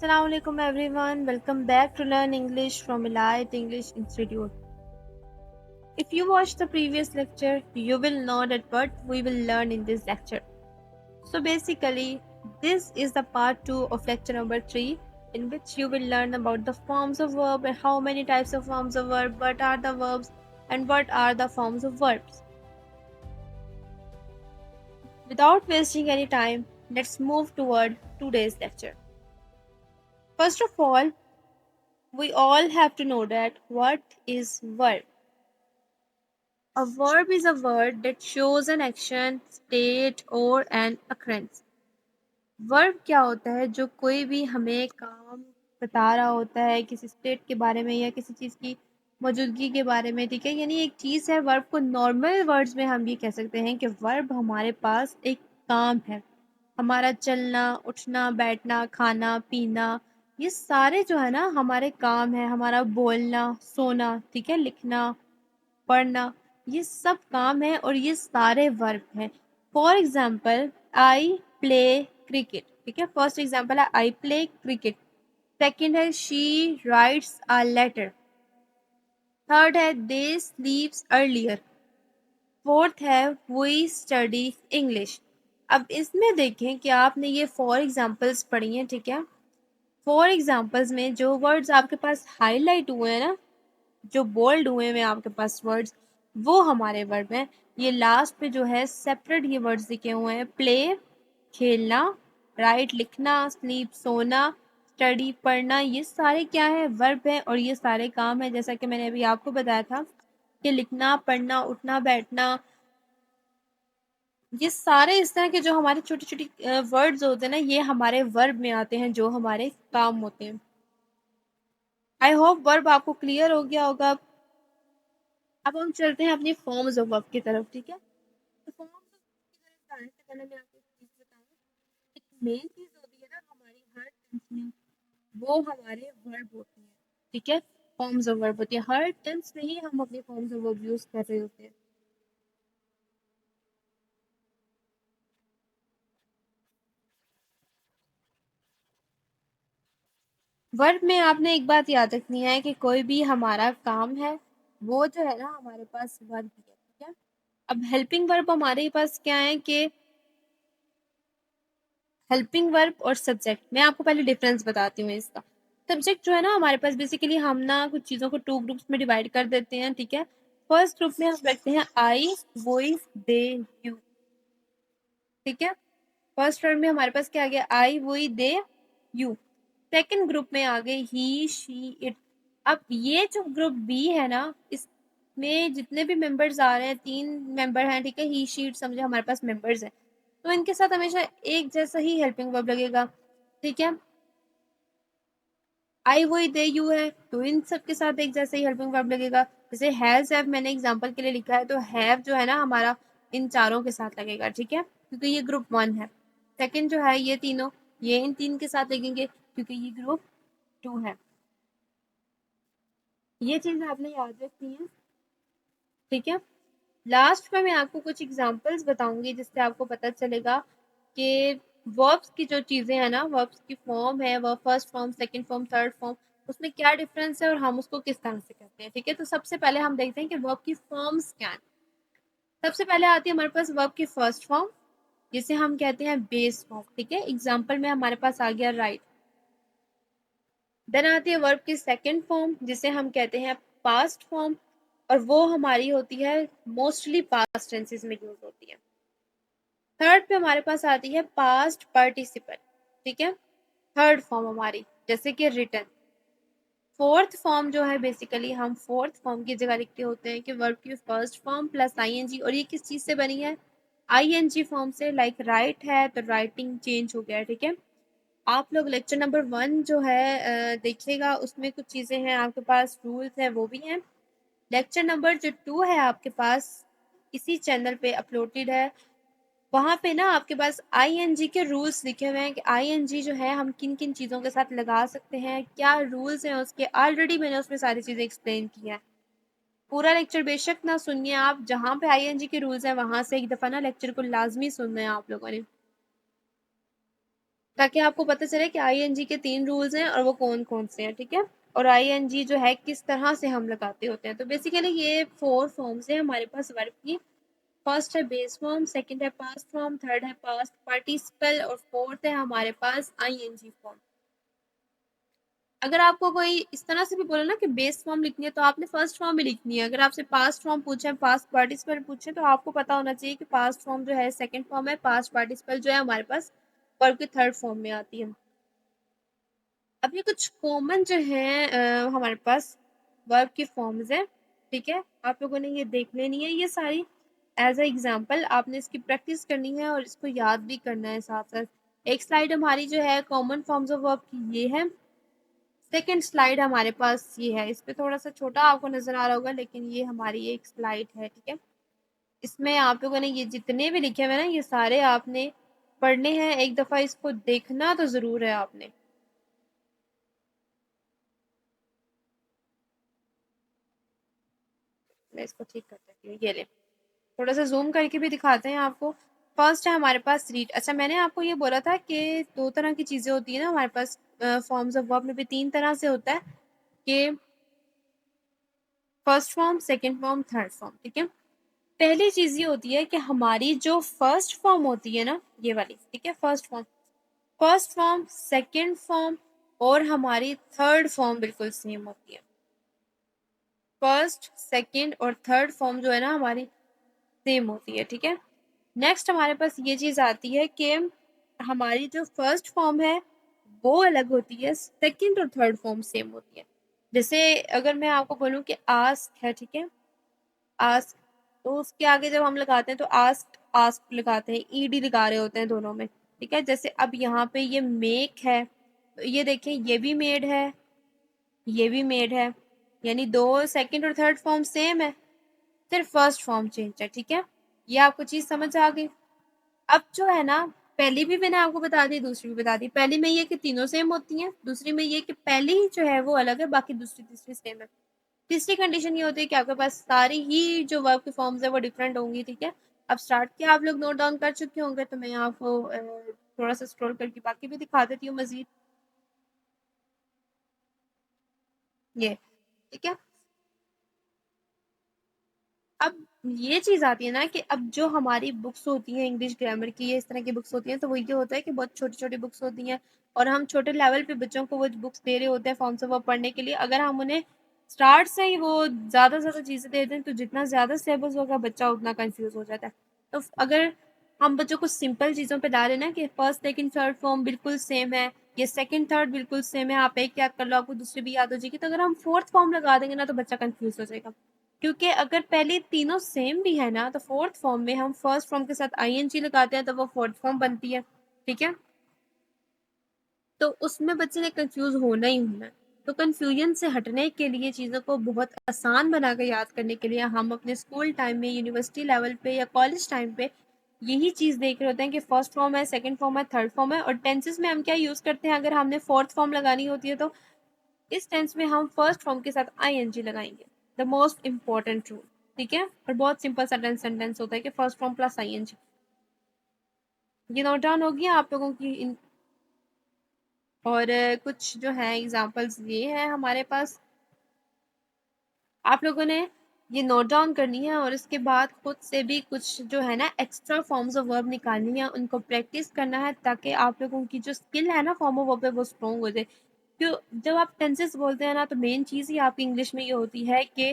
Assalamu alaikum everyone. Welcome back to Learn English from Elite English Institute. If you watched the previous lecture, you will know that what we will learn in this lecture. So basically, this is the part 2 of lecture number 3 in which you will learn about the forms of verb and how many types of forms of verb, what are the verbs and what are the forms of verbs. Without wasting any time, let's move toward today's lecture. First of all, we all have to know that what is verb. A verb is a word that shows an action, state or an occurrence. Verb क्या होता है? जो कोई भी हमें काम बता रहा होता है किसी स्टेट के बारे में या किसी चीज़ की मौजूदगी के बारे में, ठीक है? यानी एक चीज़ है, वर्ब को नॉर्मल वर्ड्स में हम ये कह सकते हैं कि वर्ब हमारे पास एक काम है। हमारा चलना, उठना, बैठना, खाना, पीना, ये सारे जो है ना हमारे काम है। हमारा बोलना, सोना, ठीक है? लिखना, पढ़ना, ये सब काम है और ये सारे वर्ब हैं। For example, I play cricket, ठीक है? फर्स्ट एग्जाम्पल है आई प्ले क्रिकेट। सेकेंड है she writes a letter. Third है दे स्लीप्स अर्लियर। फोर्थ है वी स्टडी इंग्लिश। अब इसमें देखें कि आपने ये फॉर एग्जाम्पल्स पढ़ी हैं, ठीक है? फॉर एग्जाम्पल्स में जो वर्ड्स आपके पास हाईलाइट हुए हैं ना, जो बोल्ड हुए हैं आपके पास वर्ड्स, वो हमारे वर्ब हैं। ये लास्ट पे जो है सेपरेट ये वर्ड्स लिखे हुए हैं, प्ले खेलना, राइट लिखना, स्लीप सोना, स्टडी पढ़ना, ये सारे क्या है? वर्ब हैं और ये सारे काम है। जैसा कि मैंने अभी आपको बताया था कि लिखना, पढ़ना, उठना, बैठना, ये सारे इस तरह के जो हमारे छोटी छोटी वर्ड्स होते हैं ना, ये हमारे वर्ब में आते हैं, जो हमारे काम होते हैं। आई होप वर्ब आपको क्लियर हो गया होगा। अब हम चलते हैं अपनी फॉर्म्स ऑफ वर्ब की तरफ, ठीक है? तो फॉर्म्स ऑफ वर्ब की तरफ जाने से पहले मैं आपको एक चीज बताऊं। एक मेन चीज होती है ना हमारी हर टेंस में, वो हमारे वर्ब होते हैं, ठीक है? फॉर्म्स ऑफ वर्ब होती है। हर टेंस में ही हम अपने फॉर्म्स ऑफ वर्ब यूज कर रहे होते हैं। वर्ब में आपने एक बात याद रखनी है कि कोई भी हमारा काम है, वो जो है ना हमारे पास वर्ब ही है, ठीक है? अब हेल्पिंग वर्ब हमारे पास क्या है कि हेल्पिंग वर्ब और सब्जेक्ट, मैं आपको पहले डिफरेंस बताती हूँ इसका। सब्जेक्ट जो है ना हमारे पास बेसिकली हम ना कुछ चीज़ों को टू ग्रुप्स में डिवाइड कर देते हैं, ठीक है? फर्स्ट ग्रुप में हम रखते हैं आई, वॉइस, दे, यू, ठीक है? फर्स्ट वर्ड में हमारे पास क्या आ गया? आई, वॉइ, दे, यू। सेकंड ग्रुप में आ गए ही, शी, इट। अब ये जो ग्रुप बी है ना, इसमें जितने भी मेंबर्स आ रहे हैं, 3 मेंबर हैं, ठीक है? ही, शी, इट समझे हमारे पास मेंबर्स हैं, तो इनके साथ हमेशा एक जैसा ही हेल्पिंग वर्ब लगेगा, ठीक है? आई, वही, दे, यू है, तो इन सब के साथ एक जैसा ही हेल्पिंग वर्ब लगेगा। जैसे हैज, हैव मैंने एग्जांपल के लिए लिखा है, तो हैव जो है ना हमारा इन चारों के साथ लगेगा, ठीक है? क्योंकि ये ग्रुप 1 है। सेकंड जो है ये तीनों, ये इन 3 के साथ लगेंगे क्योंकि ये ग्रुप 2 है। ये चीज आपने याद रखनी है, ठीक है? लास्ट में मैं आपको कुछ एग्जांपल्स बताऊंगी जिससे आपको पता चलेगा कि वर्ब्स की जो चीजें हैं ना, वर्ब्स की फॉर्म है, verb first form, second form, third form, उसमें क्या डिफरेंस है और हम उसको किस तरह से करते हैं, ठीक है? तो सबसे पहले हम देखते हैं कि वर्ब की फॉर्म्स क्या है। सबसे पहले आती है हमारे पास वर्ब की फर्स्ट फॉर्म, जिसे हम कहते हैं बेस फॉर्म, ठीक है? एग्जाम्पल में हमारे पास आ गया राइट। देन आती है वर्ब की सेकेंड फॉर्म, जिसे हम कहते हैं पास्ट फॉर्म, और वो हमारी होती है मोस्टली पास्ट टेंसेस में यूज होती है। थर्ड पे हमारे पास आती है पास्ट पार्टिसिपल, ठीक है? थर्ड फॉर्म हमारी, जैसे कि रिटन। फोर्थ फॉर्म जो है बेसिकली हम फोर्थ फॉर्म की जगह लिखते होते हैं कि वर्ब की फर्स्ट फॉर्म प्लस आईएनजी, और ये किस चीज से बनी है? आईएनजी फॉर्म से। लाइक राइट है तो राइटिंग चेंज हो गया, ठीक है? आप लोग लेक्चर नंबर 1 जो है देखिएगा, उसमें कुछ चीजें हैं आपके पास, रूल्स हैं, वो भी हैं। लेक्चर नंबर जो 2 है आपके पास इसी चैनल पे अपलोडेड है, वहां पे ना आपके पास आईएनजी के रूल्स लिखे हुए हैं कि आईएनजी जो है हम किन किन चीजों के साथ लगा सकते हैं, क्या रूल्स हैं उसके। ऑलरेडी मैंने उसमें सारी चीजें एक्सप्लेन की हैं। पूरा लेक्चर बेशक ना सुनिए आप, जहां पे आईएनजी के रूल्स हैं वहां से एक दफा ना लेक्चर को लाजमी सुनना है आप लोगों ने। ताकि आपको पता चले कि आईएनजी के 3 रूल्स हैं और वो कौन कौन से हैं, ठीक है। और आईएनजी जो है किस तरह से हम लगाते होते हैं। तो बेसिकली ये 4 फॉर्म्स हैं हमारे पास वर्ब की। फर्स्ट है बेस फॉर्म, सेकंड है पास्ट फॉर्म, थर्ड है पास्ट पार्टिसिपल और फोर्थ है हमारे पास आईएनजी फॉर्म। अगर आपको कोई इस तरह से भी बोले ना कि बेस फॉर्म लिखनी है तो आपने फर्स्ट फॉर्म ही लिखनी है। अगर आपसे पास्ट फॉर्म पूछे, पास्ट पार्टिसिपल पूछे, तो आपको पता होना चाहिए कि पास्ट फॉर्म जो है सेकंड फॉर्म है, पास्ट पार्टिसिपल जो है हमारे पास वर्ब के थर्ड फॉर्म में आती है। अब ये कुछ कॉमन जो है हमारे पास वर्ब की फॉर्म्स है, ठीक है। आप लोगों ने ये देख लेनी है ये सारी एज अ एग्जाम्पल। आपने इसकी प्रैक्टिस करनी है और इसको याद भी करना है साथ साथ। एक स्लाइड हमारी जो है कॉमन फॉर्म्स ऑफ वर्ब की ये है। सेकेंड स्लाइड हमारे पास ये है। इस पे थोड़ा सा छोटा आपको नजर आ रहा होगा, लेकिन ये हमारी एक स्लाइड है, ठीक है। इसमें आप लोगों ने ये जितने भी लिखे हुए ना ये सारे आपने पढ़ने हैं। एक दफा इसको देखना तो जरूर है आपने। मैं इसको ठीक कर देती हूँ, ये ले। थोड़ा सा जूम करके भी दिखाते हैं आपको। फर्स्ट है हमारे पास रीड। अच्छा, मैंने आपको ये बोला था कि दो तरह की चीजें होती है ना हमारे पास फॉर्म्स ऑफ वर्ब में भी। तीन तरह से होता है कि first form, second form, third form, ठीक है। पहली चीज ये होती है कि हमारी जो फर्स्ट फॉर्म होती है ना ये वाली, ठीक है, फर्स्ट फॉर्म, सेकंड फॉर्म और हमारी थर्ड फॉर्म बिल्कुल सेम होती है। फर्स्ट, सेकंड और थर्ड फॉर्म जो है ना हमारी सेम होती है, ठीक है। नेक्स्ट हमारे पास ये चीज आती है कि हमारी जो फर्स्ट फॉर्म है वो अलग होती है, सेकंड और थर्ड फॉर्म सेम होती है। जैसे अगर मैं आपको बोलूं कि आस्क है, ठीक है, आस्क, तो उसके आगे जब हम लगाते हैं तो आस्क आस्क लगाते हैं, ईडी लगा रहे होते हैं दोनों में, ठीक है। जैसे अब यहाँ पे ये मेक है, तो ये देखें ये भी मेड है, ये भी मेड है, यानी दो सेकंड और थर्ड फॉर्म सेम है, सिर्फ फर्स्ट फॉर्म चेंज है, ठीक है। ये आपको चीज समझ आ गई। अब जो है ना, पहली भी मैंने आपको बता दी, दूसरी भी बता दी। पहली में ये कि तीनों सेम होती हैं, दूसरी में ये कि पहली ही जो है वो अलग है, बाकी दूसरी तीसरी सेम है। तीसरी कंडीशन ये होती है कि आपके पास सारी ही जो वर्ब की फॉर्म्स है वो डिफरेंट होंगी, ठीक है। अब स्टार्ट किया आप लोग नोट डाउन कर चुके होंगे, तो मैं आपको थोड़ा सा स्क्रॉल करके बाकी भी दिखा देती हूँ मजीद। ये ठीक है। अब ये चीज आती है ना कि अब जो हमारी बुक्स होती हैं इंग्लिश ग्रामर की, ये इस तरह की बुक्स होती हैं, तो वो ये होता है कि बहुत छोटी छोटी बुक्स होती हैं और हम छोटे लेवल पे बच्चों को वो बुक्स दे रहे होते हैं फॉर्म्स ऑफ वर्ब पढ़ने के लिए। अगर हम उन्हें स्टार्ट से ही वो ज्यादा ज्यादा चीजें दे दें तो जितना ज्यादा सिलेबस होगा बच्चा उतना कंफ्यूज हो जाता है। तो अगर हम बच्चों को सिंपल चीजों पे डालें ना कि फर्स्ट सेकंड थर्ड फॉर्म बिल्कुल सेम है, ये सेकंड थर्ड बिल्कुल सेम है, आप एक याद कर लो आपको दूसरी भी याद हो जाएगी, तो अगर हम फोर्थ फॉर्म लगा देंगे ना तो बच्चा कंफ्यूज हो जाएगा। क्योंकि अगर पहले तीनों सेम भी है ना तो फोर्थ फॉर्म में हम फर्स्ट फॉर्म के साथ आईएनजी लगाते हैं तो वो फोर्थ फॉर्म बनती है, ठीक है। तो उसमें बच्चे ने कंफ्यूज होना ही होना है। तो कंफ्यूजन से हटने के लिए, चीज़ों को बहुत आसान बनाकर याद करने के लिए, हम अपने स्कूल टाइम में, यूनिवर्सिटी लेवल पे या कॉलेज टाइम पे यही चीज़ देख रहे होते हैं कि फर्स्ट फॉर्म है, सेकंड फॉर्म है, थर्ड फॉर्म है। और टेंसेस में हम क्या यूज़ करते हैं, अगर हमने फोर्थ फॉर्म लगानी होती है तो इस टेंस में हम फर्स्ट फॉर्म के साथ आईएनजी लगाएंगे। द मोस्ट इंपॉर्टेंट रूल, ठीक है। और बहुत सिंपल सा सेंटेंस होता है कि फर्स्ट फॉर्म प्लस आईएनजी। ये नोट डाउन होगी आप लोगों की और कुछ जो है एग्जांपल्स ये है हमारे पास। आप लोगों ने ये नोट डाउन करनी है और इसके बाद खुद से भी कुछ जो है ना एक्स्ट्रा फॉर्म्स ऑफ वर्ब निकालनी है, उनको प्रैक्टिस करना है ताकि आप लोगों की जो स्किल है ना फॉर्म ऑफ वर्ब पे वो स्ट्रॉन्ग हो जाए। क्यों, जब आप टेंसेस बोलते हैं ना तो मेन चीज़ ही आपकी इंग्लिश में ये होती है कि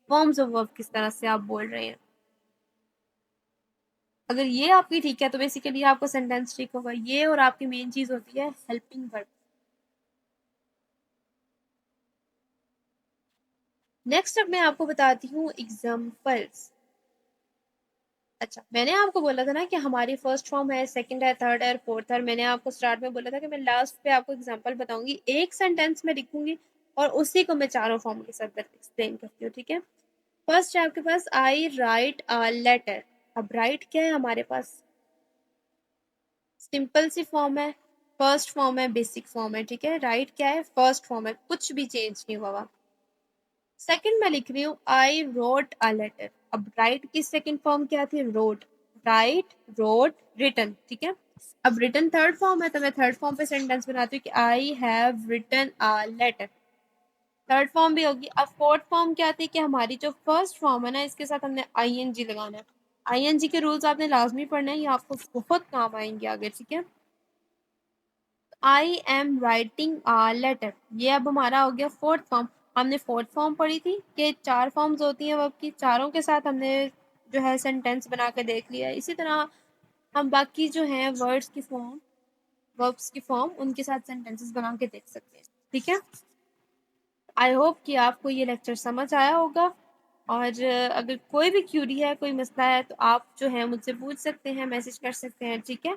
फॉर्म्स ऑफ वर्ब किस तरह से आप बोल रहे हैं। अगर ये आपकी ठीक है तो बेसिकली आपका सेंटेंस ठीक होगा। ये और आपकी मेन चीज होती है हेल्पिंग वर्ब। नेक्स्ट अब मैं आपको बताती हूँ एग्जाम्पल्स। अच्छा, मैंने आपको बोला था ना कि हमारी फर्स्ट फॉर्म है, सेकंड है, थर्ड है, फोर्थ है। मैंने आपको स्टार्ट में बोला था कि मैं लास्ट पे आपको एग्जांपल बताऊंगी, एक सेंटेंस में लिखूंगी और उसी को मैं चारों फॉर्म के साथ एक्सप्लेन करती हूँ, ठीक है। फर्स्ट है आपके पास आई राइट अ लेटर। अब राइट क्या है हमारे पास, सिंपल सी फॉर्म है, फर्स्ट फॉर्म है, बेसिक फॉर्म है, ठीक है। राइट क्या है, फर्स्ट फॉर्म है, कुछ भी चेंज नहीं हुआ। सेकंड में लिख रही हूँ आई रोट अ लेटर। अब राइट की सेकंड फॉर्म क्या थी, रोट, राइट रोट रिटन, ठीक है। अब रिटन थर्ड फॉर्म है तो मैं थर्ड फॉर्म पे सेंटेंस बनाती हूँ कि I have written a letter. Third form भी होगी। अब फोर्थ फॉर्म क्या आती है कि हमारी जो फर्स्ट फॉर्म है ना, इसके साथ हमने आईएनजी लगाना है। आईएनजी के रूल्स आपने लाजमी पढ़ने हैं, ये आपको बहुत काम आएंगे आगे, ठीक है। I am writing a letter, ये अब हमारा हो गया फोर्थ फॉर्म। हमने फोर्थ फॉर्म पढ़ी थी कि 4 फॉर्म्स होती हैं वर्ब की, चारों के साथ हमने जो है सेंटेंस बना के देख लिया। इसी तरह हम बाकी जो है वर्ड्स की फॉर्म, वर्ब्स की फॉर्म, उनके साथ सेंटेंसेस बना के देख सकते हैं, ठीक है। आई होप कि आपको ये लेक्चर समझ आया होगा, और अगर कोई भी क्यूरी है, कोई मसला है, तो आप जो है मुझसे पूछ सकते हैं, मैसेज कर सकते हैं, ठीक है।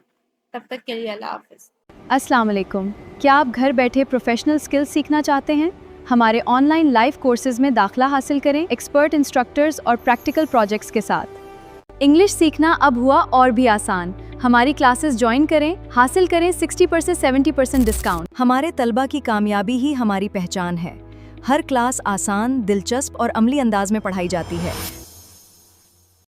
तब तक के लिए अल्लाह हाफिज़। अस्सलाम वालेकुम। क्या आप घर बैठे प्रोफेशनल स्किल्स सीखना चाहते हैं? हमारे ऑनलाइन लाइव कोर्सेज में दाखला हासिल करें एक्सपर्ट इंस्ट्रक्टर्स और प्रैक्टिकल प्रोजेक्ट्स के साथ। इंग्लिश सीखना अब हुआ और भी आसान। हमारी क्लासेस ज्वाइन करें, हासिल करें 60% से 70% डिस्काउंट। हमारे तलबा की कामयाबी ही हमारी पहचान है। हर क्लास आसान, दिलचस्प और अमली अंदाज में पढ़ाई जाती है।